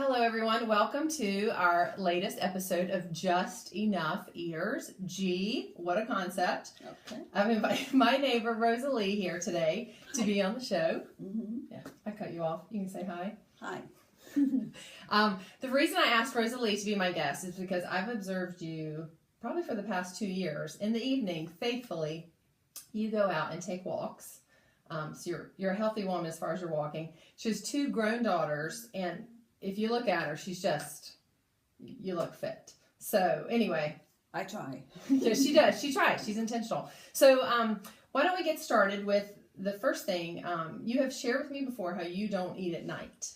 Hello, everyone. Welcome to our latest episode of Just Enough Eaters. Gee, what a concept. Okay. I've invited my neighbor Rosalie here today to be on the show. Mm-hmm. Yeah, I cut you off. You can say hi. Hi. The reason I asked Rosalie to be my guest is because I've observed you probably for the past 2 years. In the evening, faithfully, you go out and take walks. So you're a healthy woman as far as you're walking. She has 2 grown daughters, and if you look at her, you look fit. So anyway. I try. Yeah, she does. She tries. She's intentional. So why don't we get started with the first thing. You have shared with me before how you don't eat at night,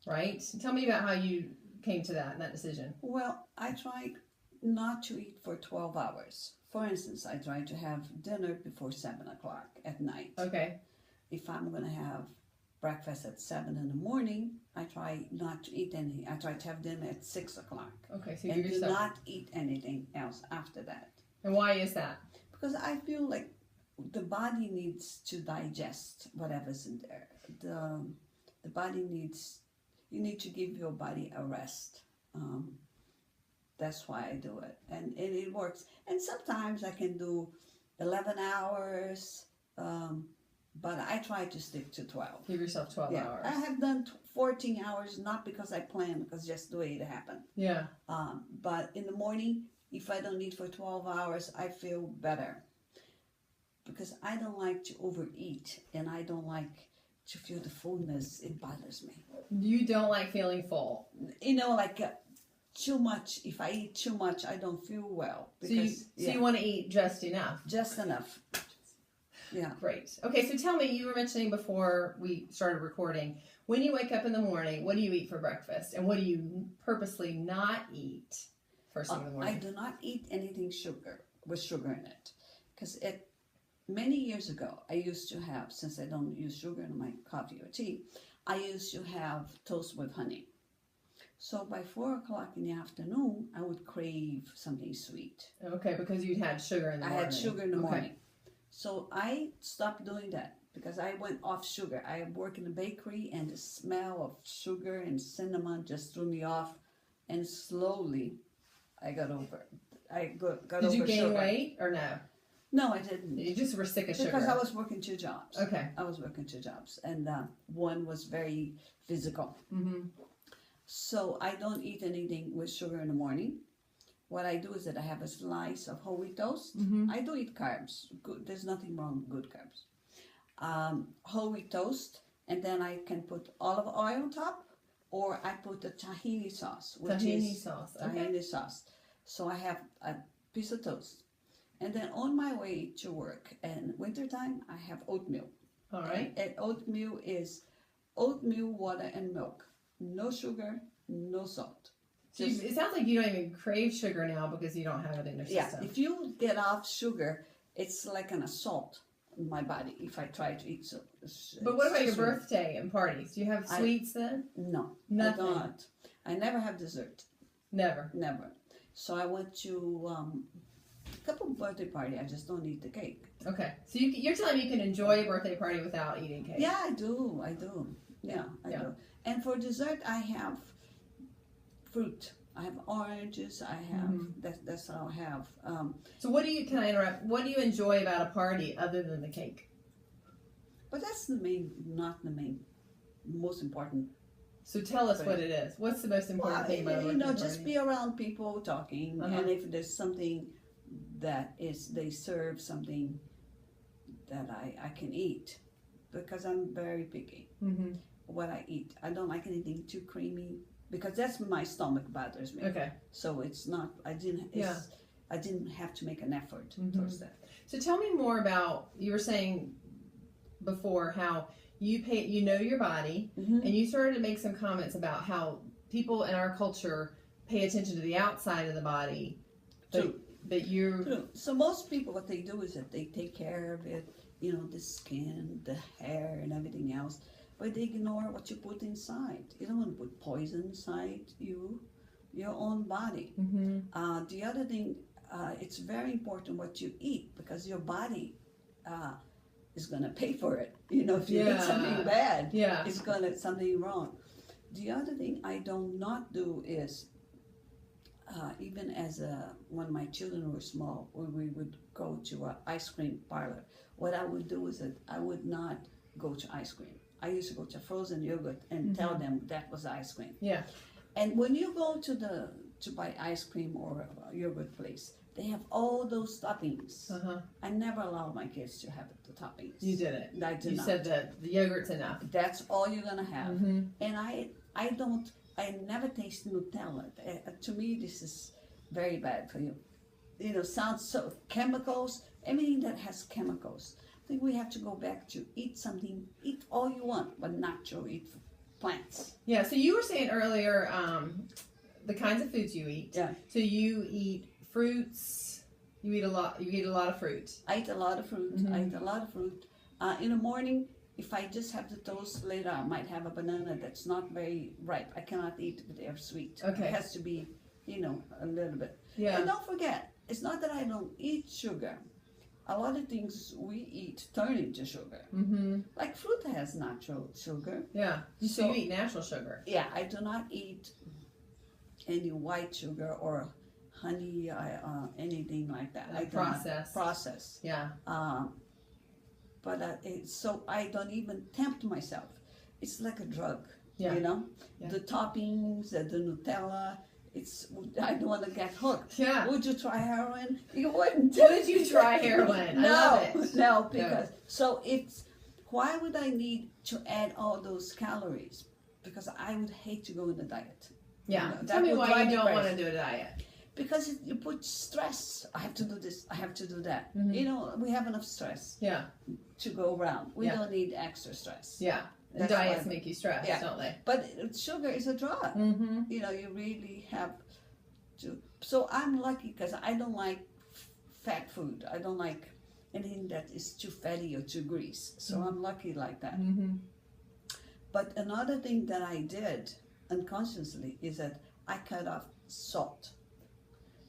right? Tell me about how you came to that decision. Well, I try not to eat for 12 hours. For instance, I try to have dinner before 7 o'clock at night. Okay. If I'm going to have breakfast at 7 in the morning, I try not to eat anything. I try to have dinner at 6 o'clock. Okay, so and you do not eat anything else after that. And why is that? Because I feel like the body needs to digest whatever's in there. The body needs, you need to give your body a rest. That's why I do it. And it works. And sometimes I can do 11 hours, but I try to stick to 12. Give yourself 12 hours. I have done 14 hours, not because I planned, because just the way it happened. Yeah. But in the morning, if I don't eat for 12 hours, I feel better. Because I don't like to overeat, and I don't like to feel the fullness. It bothers me. You don't like feeling full. You know, like too much. If I eat too much, I don't feel well. Because, so you want to eat just enough. Just enough. Yeah. Great. Okay, so tell me, you were mentioning before we started recording, when you wake up in the morning, what do you eat for breakfast? And what do you purposely not eat first thing in the morning? I do not eat anything with sugar in it. Because many years ago, I used to have, since I don't use sugar in my coffee or tea, I used to have toast with honey. So by 4 o'clock in the afternoon, I would crave something sweet. Okay, because you'd had sugar in the morning. I had sugar in the morning. So I stopped doing that because I went off sugar. I work in a bakery, and the smell of sugar and cinnamon just threw me off. And slowly, I got over it. Did you gain sugar. weight or no? No, I didn't. You just were sick of sugar. Because I was working 2 jobs. Okay. I was working 2 jobs, and one was very physical. Mm-hmm. So I don't eat anything with sugar in the morning. What I do is that I have a slice of whole wheat toast. Mm-hmm. I do eat carbs. Good, there's nothing wrong with good carbs. Whole wheat toast, and then I can put olive oil on top, or I put the tahini sauce. Tahini sauce. Okay. Tahini sauce. So I have a piece of toast. And then on my way to work, in wintertime, I have oatmeal. All right. And oatmeal is oatmeal, water, and milk. No sugar, no salt. So it sounds like you don't even crave sugar now because you don't have it in your system. Yeah, if you get off sugar, it's like an assault on my body if I try to eat so. But what about your birthday and parties? Do you have sweets then? No, nothing. I don't. I never have dessert. Never. So I went to a couple of birthday parties. I just don't eat the cake. Okay, so you're telling me you can enjoy a birthday party without eating cake? Yeah, I do. Yeah, I do. And for dessert, I have fruit. I have oranges. I have that's what I have. So can I interrupt? What do you enjoy about a party other than the cake? But that's not the main, most important. So tell us what it is. What's the most important thing about a birthday party? Just be around people talking, and if there's something that they serve something that I can eat, because I'm very picky. Mm-hmm. What I eat, I don't like anything too creamy. Because that's my stomach bothers me. Okay. So it's not. I didn't have to make an effort towards that. So tell me more about. You were saying before how you know your body, and you started to make some comments about how people in our culture pay attention to the outside of the body. But you're. True. So most people, what they do is that they take care of it. You know, the skin, the hair, and everything else. But they ignore what you put inside. You don't want to put poison inside your own body. Mm-hmm. The other thing, it's very important what you eat, because your body is going to pay for it. You know, if you eat something bad, it's going to something wrong. The other thing I do not do is, even when my children were small, when we would go to an ice cream parlor, what I would do is that I would not go to ice cream. I used to go to frozen yogurt and tell them that was ice cream. Yeah. And when you go to buy ice cream or a yogurt place, they have all those toppings. I never allow my kids to have the toppings. You didn't. I did You not. said that the yogurt's enough. That's all you're gonna have. And I never taste Nutella. To me, this is very bad for you. You know, sounds so chemicals. Anything that has chemicals. I think we have to go back to eat all you want, but natural, eat plants. Yeah. So you were saying earlier the kinds of foods you eat. Yeah. So you eat fruits. You eat a lot. You eat a lot of fruit. I eat a lot of fruit. I eat a lot of fruit. In the morning, if I just have the toast later, I might have a banana that's not very ripe. I cannot eat it if they're sweet. Okay. It has to be, a little bit. Yeah. And don't forget, it's not that I don't eat sugar. A lot of things we eat turn into sugar. Like fruit has natural sugar. Yeah. So you eat natural sugar. Yeah, I do not eat any white sugar or honey, anything like that. I do not process. Yeah. But so I don't even tempt myself. It's like a drug, Yeah. Yeah. The toppings, the Nutella. I don't want to get hooked. Yeah. Would you try heroin? You wouldn't. Would you try heroin? No, I love it. no, because so why would I need to add all those calories? Because I would hate to go on a diet. Yeah. That Tell me would why drive you me don't want crazy. to do a diet. Because you put stress. I have to do this. I have to do that. We have enough stress Yeah. to go around. We Yeah. don't need extra stress. Yeah. And That's diets why- make you stressed, Yeah. don't they? But sugar is a drug. You really have to. So I'm lucky because I don't like fat food. I don't like anything that is too fatty or too grease. So I'm lucky like that. But another thing that I did unconsciously is that I cut off salt.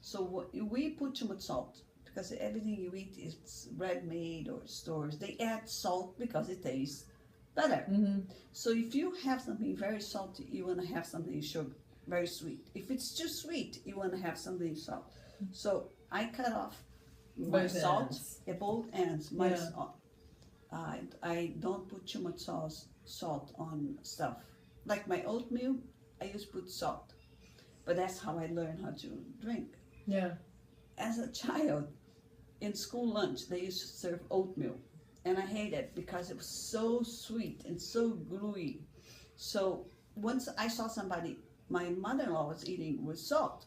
So we put too much salt because everything you eat is red-made or stores. They add salt because it tastes better. So if you have something very salty, you want to have something very sweet. If it's too sweet, you want to have something salt. So I cut off my Both salt ends. at both ends. My Yeah. salt. I don't put too much salt on stuff. Like my oatmeal, I used to put salt. But that's how I learned how to drink. Yeah. As a child, in school lunch, they used to serve oatmeal. And I hated it because it was so sweet and so gluey. So once I saw my mother-in-law was eating with salt,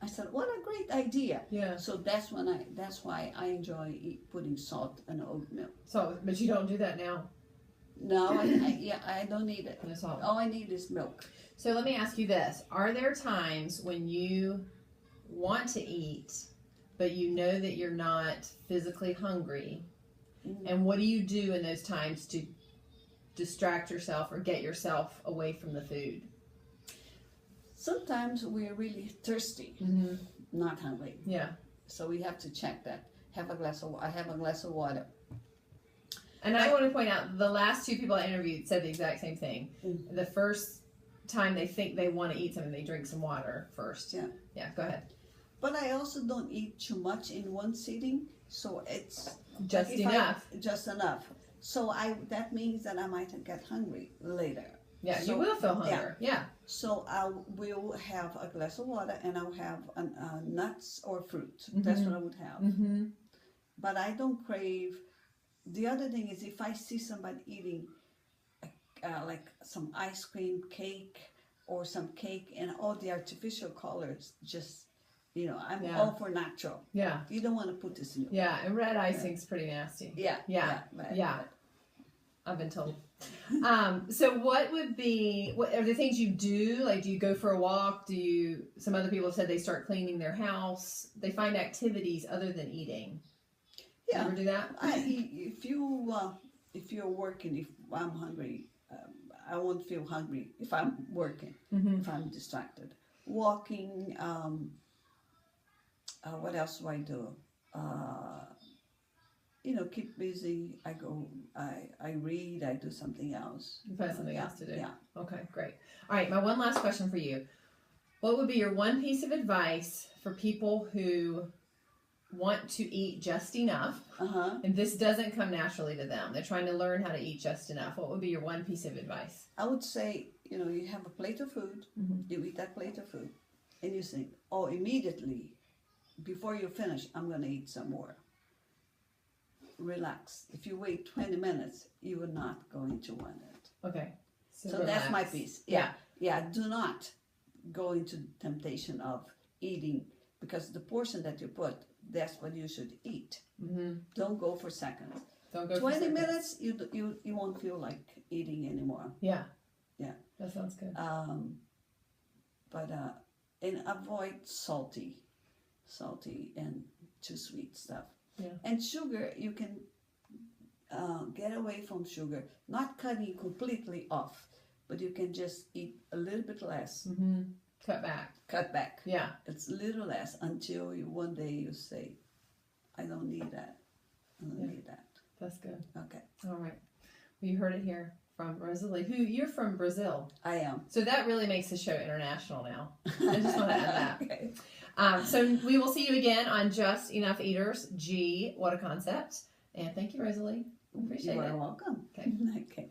I said, what a great idea. Yeah. So that's why I enjoy putting salt in oatmeal. So, but you don't do that now. No, I don't need it. No salt. All I need is milk. So let me ask you this. Are there times when you want to eat, but you know that you're not physically hungry? And what do you do in those times to distract yourself or get yourself away from the food? Sometimes we're really thirsty, not hungry. Yeah. So we have to check that. I have a glass of water. And I want to point out, the last two people I interviewed said the exact same thing. The first time they think they want to eat something, they drink some water first. Yeah. Yeah, go ahead. But I also don't eat too much in one sitting, so it's Just enough. Just enough. So that means that I might get hungry later. Yeah, So- you will feel hunger. Yeah. So I will have a glass of water and I'll have nuts or fruit. That's what I would have. But I don't crave. The other thing is if I see somebody eating like some ice cream cake or some cake and all the artificial colors, just, I'm all for natural. Yeah. You don't want to put this in your Yeah, and red icing's pretty nasty. Yeah. Yeah. I've been told. So what are the things you do? Like, do you go for a walk? Some other people have said they start cleaning their house. They find activities other than eating. Yeah. You ever do that? If you're working, if I'm hungry, I won't feel hungry if I'm working, if I'm distracted. Walking, what else do I do? keep busy. I read, I do something else. You find something Yeah, else to do. Yeah. Okay, great. All right, my one last question for you. What would be your one piece of advice for people who want to eat just enough, and this doesn't come naturally to them? They're trying to learn how to eat just enough. What would be your one piece of advice? I would say, you have a plate of food, you eat that plate of food, and you think, oh, immediately, before you finish, I'm going to eat some more. Relax. If you wait 20 minutes, you are not going to want it. Okay. So that's my piece. Yeah. Do not go into temptation of eating, because the portion that you put, that's what you should eat. Don't go for seconds. Don't go 20 for seconds. minutes, you won't feel like eating anymore. Yeah. Yeah. That sounds good. And avoid salty and too sweet stuff. Yeah. And sugar, you can get away from sugar, not cutting completely off, but you can just eat a little bit less. Cut back. Cut back. Yeah. It's a little less until one day you say, I don't need that. I don't need that. That's good. Okay. All right. Well, you heard it here from Rosalie, who you're from Brazil. I am. So that really makes the show international now. I just want to add that. Okay. So we will see you again on Just Enough Eaters. What a concept. And thank you, Rosalie. Appreciate You it. are welcome. Okay. Okay.